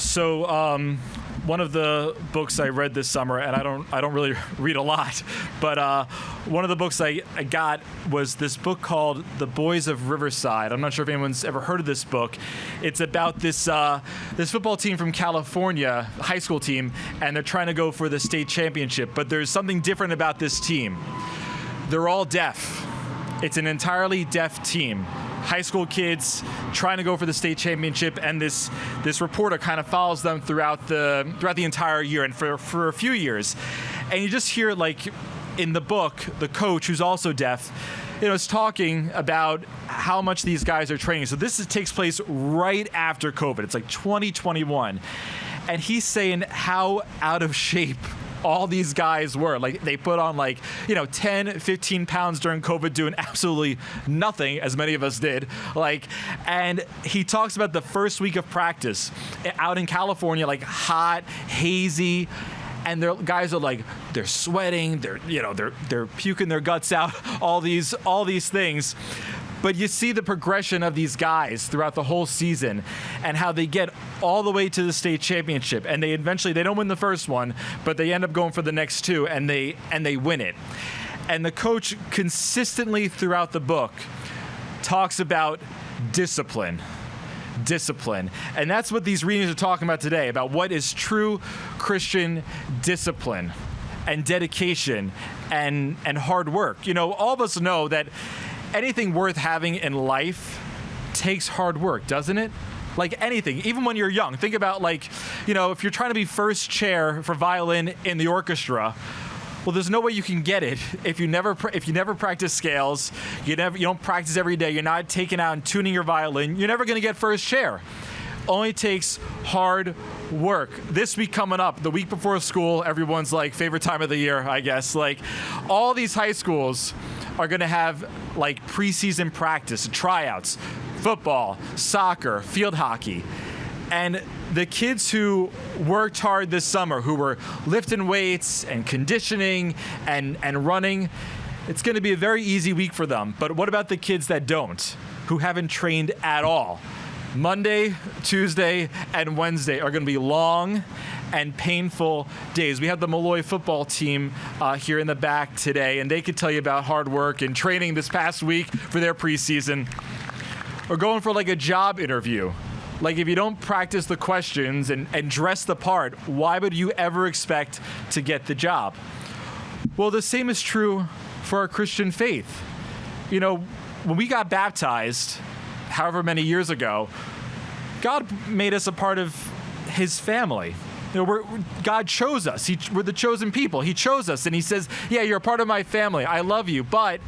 So one of the books I read this summer, and I don't really read a lot, but one of the books I got was this book called The Boys of Riverside. I'm not sure if anyone's ever heard of this book. It's about this football team from California, high school team, and they're trying to go for the state championship. But there's something different about this team. They're all deaf. It's an entirely deaf team. High school kids trying to go for the state championship, and this reporter kind of follows them throughout the entire year and for a few years. And you just hear, like, in the book, the coach, who's also deaf, is talking about how much these guys are training. So this takes place right after COVID. It's like 2021. And he's saying how out of shape all these guys were. Like, they put on 10, 15 pounds during COVID doing absolutely nothing, as many of us did. And he talks about the first week of practice out in California, hot, hazy, and their guys are they're sweating, they're puking their guts out, all these things. But you see the progression of these guys throughout the whole season and how they get all the way to the state championship. And they don't win the first one, but they end up going for the next two, and they win it. And the coach consistently throughout the book talks about discipline. And that's what these readings are talking about today, about what is true Christian discipline and dedication and hard work. All of us know that anything worth having in life takes hard work, doesn't it? Like anything, even when you're young. Think about if you're trying to be first chair for violin in the orchestra, well, there's no way you can get it if you never practice scales, you don't practice every day, you're not taking out and tuning your violin, you're never going to get first chair. Only takes hard work. This week coming up, the week before school, everyone's favorite time of the year, I guess. All these high schools are going to have preseason practice, tryouts, football, soccer, field hockey. And the kids who worked hard this summer, who were lifting weights and conditioning and running, it's going to be a very easy week for them. But what about the kids that don't, who haven't trained at all? Monday, Tuesday, and Wednesday are going to be long and painful days. We have the Malloy football team here in the back today, and they could tell you about hard work and training this past week for their preseason. Or going for a job interview. If you don't practice the questions and dress the part, why would you ever expect to get the job? Well, the same is true for our Christian faith. When we got baptized, however many years ago, God made us a part of his family. God chose us. We're the chosen people. He chose us, and he says, yeah, you're a part of my family. I love you, but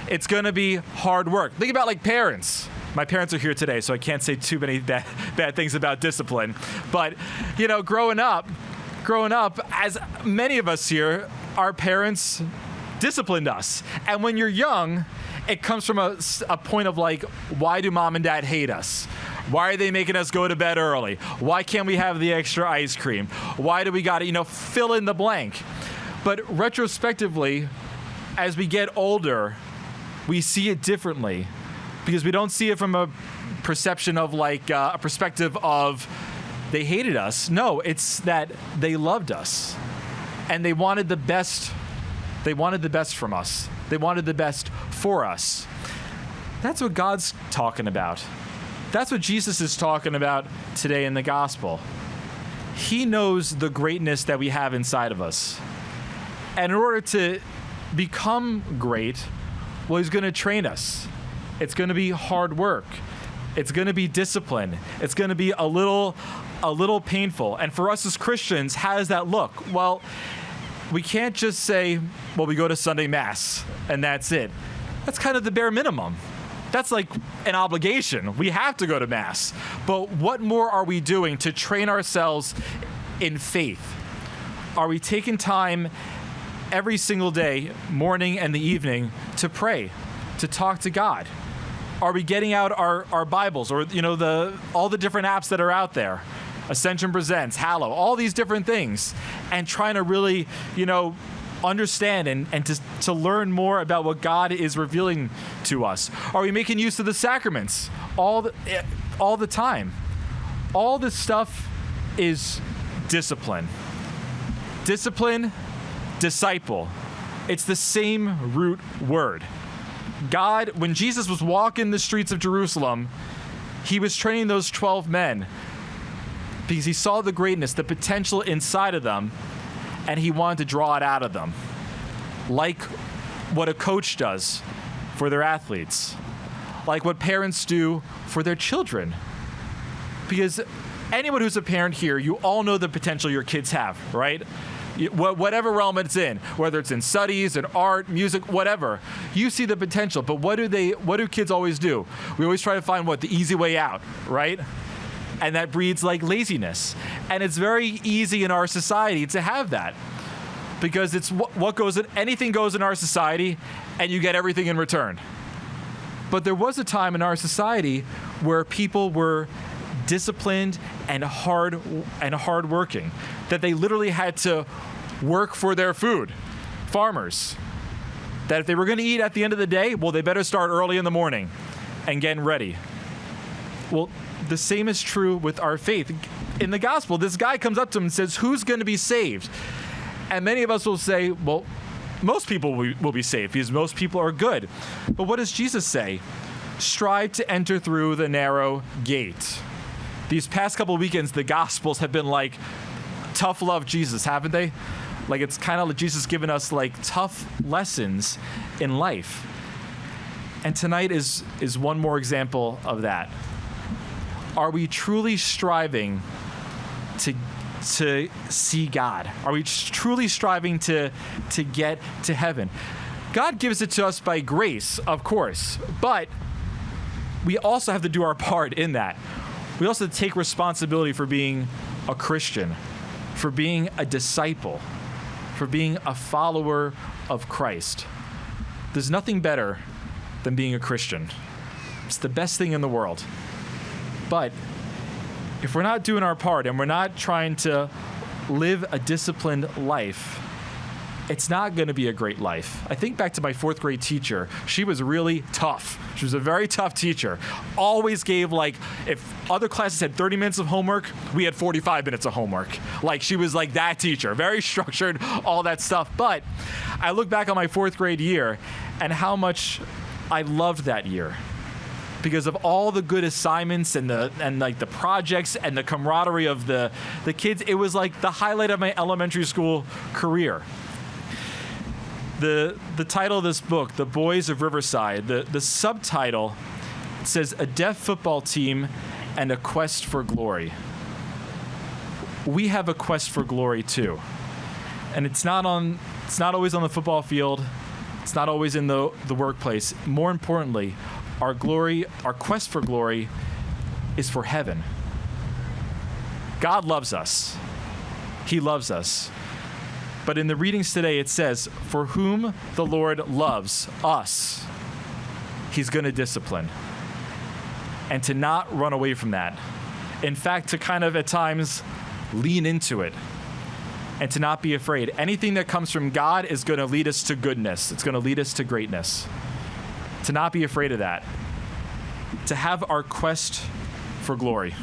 it's going to be hard work. Think about parents. My parents are here today, so I can't say too many bad things about discipline. But, growing up, as many of us here, our parents disciplined us. And when you're young, it comes from a point of why do mom and dad hate us? Why are they making us go to bed early? Why can't we have the extra ice cream? Why do we got to, fill in the blank? But retrospectively, as we get older, we see it differently because we don't see it from a perception of a perspective of they hated us. No, it's that they loved us and they wanted the best. They wanted the best from us. They wanted the best for us. That's what God's talking about. That's what Jesus is talking about today in the gospel. He knows the greatness that we have inside of us. And in order to become great, well, he's going to train us. It's going to be hard work. It's going to be discipline. It's going to be a little painful. And for us as Christians, how does that look? Well, we can't just say, well, we go to Sunday Mass and that's it. That's kind of the bare minimum. That's an obligation. We have to go to Mass. But what more are we doing to train ourselves in faith? Are we taking time every single day, morning and the evening, to pray, to talk to God? Are we getting out our Bibles or, all the different apps that are out there? Ascension Presents, Hallow, all these different things, and trying to really, understand and to learn more about what God is revealing to us? Are we making use of the sacraments all the time? All this stuff is discipline. Discipline, disciple. It's the same root word. God, when Jesus was walking the streets of Jerusalem, he was training those 12 men because he saw the greatness, the potential inside of them, and he wanted to draw it out of them. Like what a coach does for their athletes. Like what parents do for their children. Because anyone who's a parent here, you all know the potential your kids have, right? Whatever realm it's in, whether it's in studies, in art, music, whatever, you see the potential. But what do kids always do? We always try to find the easy way out, right? And that breeds like laziness. And it's very easy in our society to have that. Because it's what goes in, anything goes in our society, and you get everything in return. But there was a time in our society where people were disciplined and hardworking, that they literally had to work for their food. Farmers, that if they were going to eat at the end of the day, well, they better start early in the morning and getting ready. Well, the same is true with our faith. In the gospel, this guy comes up to him and says, "Who's going to be saved?" And many of us will say, well, most people will be saved because most people are good. But what does Jesus say? Strive to enter through the narrow gate. These past couple of weekends, the Gospels have been like tough love Jesus, haven't they? Like it's kind of like Jesus giving us like tough lessons in life. And tonight is one more example of that. Are we truly striving to see God? Are we truly striving to get to heaven? God gives it to us by grace, of course, but we also have to do our part in that. We also have to take responsibility for being a Christian, for being a disciple, for being a follower of Christ. There's nothing better than being a Christian. It's the best thing in the world. But if we're not doing our part and we're not trying to live a disciplined life, it's not going to be a great life. I think back to my 4th grade teacher. She was really tough. She was a very tough teacher. Always gave if other classes had 30 minutes of homework, we had 45 minutes of homework. She was like that teacher, very structured, all that stuff. But I look back on my 4th grade year and how much I loved that year. Because of all the good assignments and the projects and the camaraderie of the kids, it was like the highlight of my elementary school career. The title of this book, The Boys of Riverside, the subtitle says A Deaf Football Team and a Quest for Glory. We have a quest for glory too. And it's not always on the football field. It's not always in the workplace. More importantly, our quest for glory is for heaven. God loves us. He loves us. But in the readings today, it says, for whom the Lord loves us, he's going to discipline. And to not run away from that. In fact, to kind of at times lean into it. And to not be afraid. Anything that comes from God is going to lead us to goodness. It's going to lead us to greatness. To not be afraid of that. To have our quest for glory.